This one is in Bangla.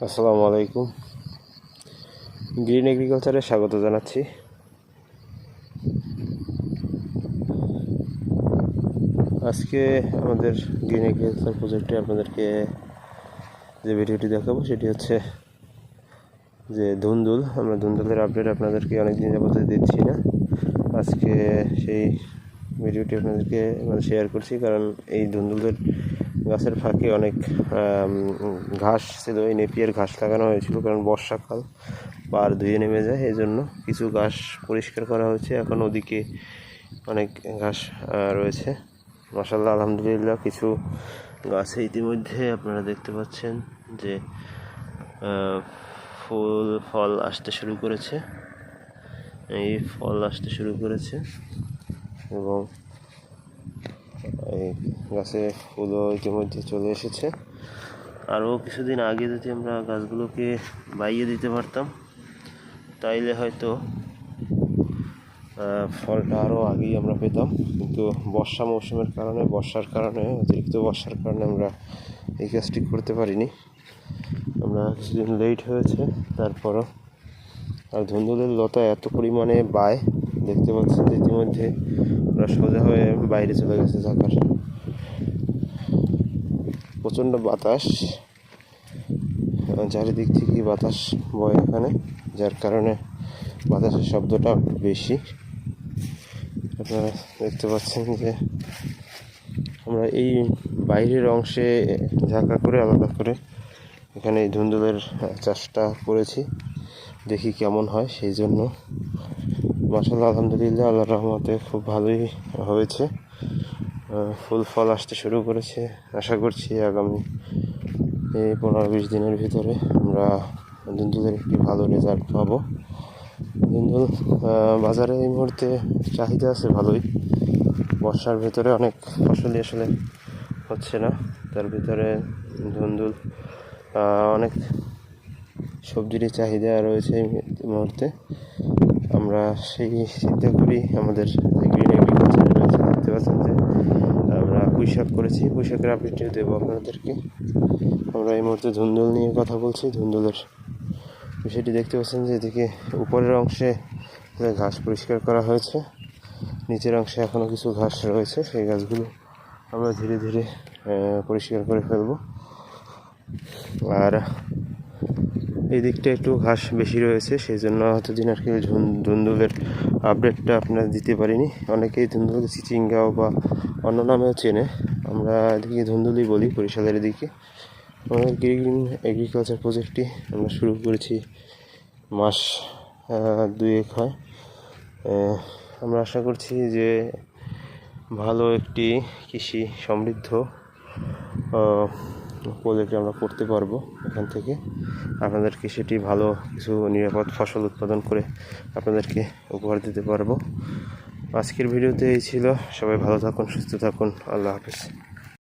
আসসালামু আলাইকুম। গ্রিন এগ্রিকালচারে স্বাগত জানাচ্ছি। আজকে আমাদের গ্রিন এগ্রিকালচার প্রজেক্টে আপনাদেরকে যে ভিডিওটি দেখাবো সেটি হচ্ছে যে ধুন্দুল। আমরা ধুন্দুলের আপডেট আপনাদেরকে অনেকদিন যাবত দিচ্ছি না। আজকে সেই ভিডিওটি আপনাদেরকে শেয়ার করছি, কারণ এই ধুন্দুলের গাছের ফাঁকে অনেক ঘাস ছিল। এই নেপিয়ার ঘাস লাগানো হয়েছিল, কারণ বর্ষাকাল পার ধুয়ে নেমে যায়, এই জন্য কিছু ঘাস পরিষ্কার করা হয়েছে। এখন ওদিকে অনেক ঘাস রয়েছে। মাশাআল্লাহ, আলহামদুলিল্লাহ। কিছু গাছে ইতিমধ্যে আপনারা দেখতে পাচ্ছেন যে ফুল ফল আসতে শুরু করেছে। এই ফল আসতে শুরু করেছে এবং এই গাছে ফুলও ইতিমধ্যে চলে এসেছে। আরও কিছুদিন আগে যদি আমরা গাছগুলোকে বাইয়ে দিতে পারতাম, তাইলে হয়তো ফলটা আরও আগেই আমরা পেতাম। কিন্তু বর্ষার কারণে অতিরিক্ত বর্ষার কারণে আমরা এই কাজটি করতে পারিনি। আমরা কিছুদিন লেট হয়েছে। তারপরও আর ধুন্দুলের লতা এত পরিমাণে বায়, দেখতে পাচ্ছেন যে ইতিমধ্যে ওরা সোজা হয়ে বাইরে চলে গেছে। ঢাকার প্রচণ্ড বাতাস, চারিদিক থেকেই বাতাস বয় এখানে, যার কারণে বাতাসের শব্দটা বেশি। আপনারা দেখতে পাচ্ছেন যে আমরা এই বাইরের অংশে ঝাঁকা করে আলাদা করে এখানে এই ধুন্দুলের চাষটা করেছি, দেখি কেমন হয়। সেই জন্য মাশাআল্লাহ, আলহামদুলিল্লাহ, আল্লাহর রহমতে খুব ভালোই হয়েছে। ফুল ফল আসতে শুরু করেছে। আশা করছি আগামী এই 15-20 দিনের ভিতরে আমরা ধুন্দুলের একটি ভালো রেজাল্ট পাবো। ধুন্দুল বাজারে এই মুহূর্তে চাহিদা আছে ভালোই। বর্ষার ভেতরে অনেক ফসলই আসলে হচ্ছে না, তার ভিতরে ধুন্দুল অনেক সবজিরই চাহিদা রয়েছে এই মুহূর্তে। আমরা সেই চিন্তা করি আমাদের গ্রিন এগ্রিকালচারে রয়েছে। দেখতে পাচ্ছেন যে আমরা পুঁইশাক করেছি, পুঁইশাকের আপডেটটিও দেবো আপনাদেরকে। আমরা এই মুহূর্তে ধুন্দুল নিয়ে কথা বলছি। ধুন্দুলের বিষয়টি দেখতে পাচ্ছেন যে এদিকে উপরের অংশে ঘাস পরিষ্কার করা হয়েছে, নিচের অংশে এখনও কিছু ঘাস রয়েছে। সেই ঘাসগুলো আমরা ধীরে ধীরে পরিষ্কার করে ফেলব। আর এই দিকটা একটু ঘাস বেশি রয়েছে, সেই জন্য এতদিন আর কি ধুন্দুলের আপডেটটা আপনারা দিতে পারিনি। অনেকেই ধুন্দুলকে চিচিঙ্গাও বা অন্য নামেও চেনে, আমরা এদিকে ধুন্দুলই বলি বরিশালের দিকে। আমাদের গ্রিন এগ্রিকালচার প্রজেক্টটি আমরা শুরু করেছি মাস 2 হয়। আমরা আশা করছি যে ভালো একটি কৃষি সমৃদ্ধ প্রজেক্ট আমরা করতে পারবো। এখান থেকে আপনাদেরকে সেটি ভালো কিছু নিরাপদ ফসল উৎপাদন করে আপনাদেরকে উপহার দিতে পারবো। আজকের ভিডিওতে এই ছিল। সবাই ভালো থাকুন, সুস্থ থাকুন। আল্লাহ হাফেজ।